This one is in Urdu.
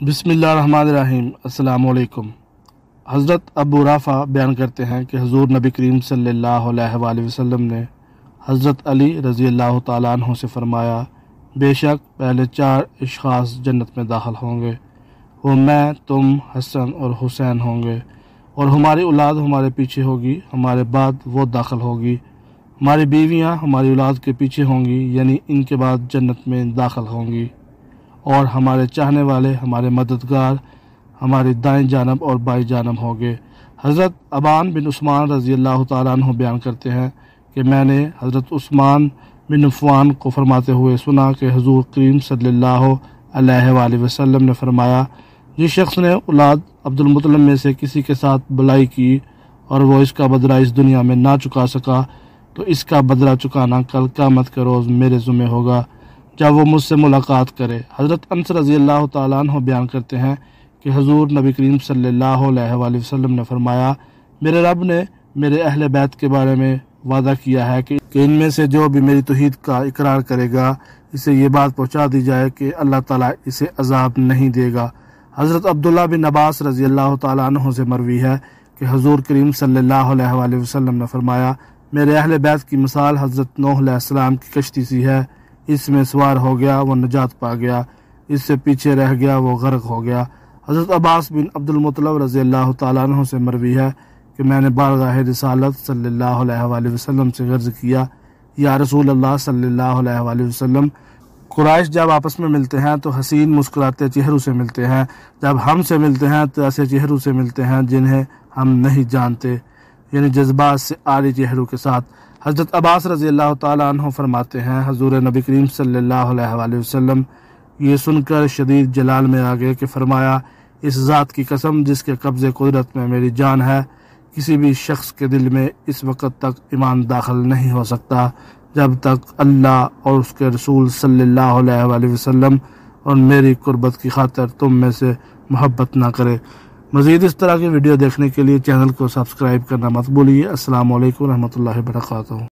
بسم اللہ الرحمن الرحیم۔ السلام علیکم۔ حضرت ابو رافع بیان کرتے ہیں کہ حضور نبی کریم صلی اللہ علیہ وآلہ وسلم نے حضرت علی رضی اللہ تعالیٰ عنہ سے فرمایا، بے شک پہلے 4 اشخاص جنت میں داخل ہوں گے، وہ میں، تم، حسن اور حسین ہوں گے، اور ہماری اولاد ہمارے پیچھے ہوگی، ہمارے بعد وہ داخل ہوگی، ہماری بیویاں ہماری اولاد کے پیچھے ہوں گی، یعنی ان کے بعد جنت میں داخل ہوں گی، اور ہمارے چاہنے والے، ہمارے مددگار ہماری دائیں جانب اور بائیں جانب ہوں گے۔ حضرت ابان بن عثمان رضی اللہ تعالیٰ عنہ بیان کرتے ہیں کہ میں نے حضرت عثمان بن عفان کو فرماتے ہوئے سنا کہ حضور کریم صلی اللہ علیہ وآلہ وسلم نے فرمایا، جس شخص نے اولاد عبد المطلب میں سے کسی کے ساتھ بلائی کی اور وہ اس کا بدلہ اس دنیا میں نہ چکا سکا، تو اس کا بدلہ چکانا کل قیامت کے روز میرے ذمہ ہوگا جب وہ مجھ سے ملاقات کرے۔ حضرت انس رضی اللہ تعالیٰ عنہ بیان کرتے ہیں کہ حضور نبی کریم صلی اللہ علیہ وآلہ وسلم نے فرمایا، میرے رب نے میرے اہل بیت کے بارے میں وعدہ کیا ہے کہ ان میں سے جو بھی میری توحید کا اقرار کرے گا، اسے یہ بات پہنچا دی جائے کہ اللہ تعالیٰ اسے عذاب نہیں دے گا۔ حضرت عبداللہ بن عباس رضی اللہ تعالیٰ عنہ سے مروی ہے کہ حضور کریم صلی اللہ علیہ وآلہ وسلم نے فرمایا، میرے اہل بیت کی مثال حضرت نوح علیہ السلام کی کشتی سی ہے، اس میں سوار ہو گیا وہ نجات پا گیا، اس سے پیچھے رہ گیا وہ غرق ہو گیا۔ حضرت عباس بن عبد المطلب رضی اللہ تعالیٰ عنہ سے مروی ہے کہ میں نے بارگاہ رسالت صلی اللہ علیہ وآلہ وسلم سے عرض کیا، یا رسول اللہ صلی اللہ علیہ وآلہ وسلم، قریش جب آپس میں ملتے ہیں تو حسین مسکراتے چہروں سے ملتے ہیں، جب ہم سے ملتے ہیں تو ایسے چہروں سے ملتے ہیں جنہیں ہم نہیں جانتے، یعنی جذبات سے عاری چہروں کے ساتھ۔ حضرت عباس رضی اللہ تعالیٰ عنہ فرماتے ہیں، حضور نبی کریم صلی اللہ علیہ وآلہ وسلم یہ سن کر شدید جلال میں آ گئے کہ فرمایا، اس ذات کی قسم جس کے قبضے قدرت میں میری جان ہے، کسی بھی شخص کے دل میں اس وقت تک ایمان داخل نہیں ہو سکتا جب تک اللہ اور اس کے رسول صلی اللہ علیہ وآلہ وسلم اور میری قربت کی خاطر تم میں سے محبت نہ کرے۔ مزید اس طرح کی ویڈیو دیکھنے کے لیے چینل کو سبسکرائب کرنا مت بھولیے۔ السلام علیکم ورحمۃ اللہ وبرکاتہ۔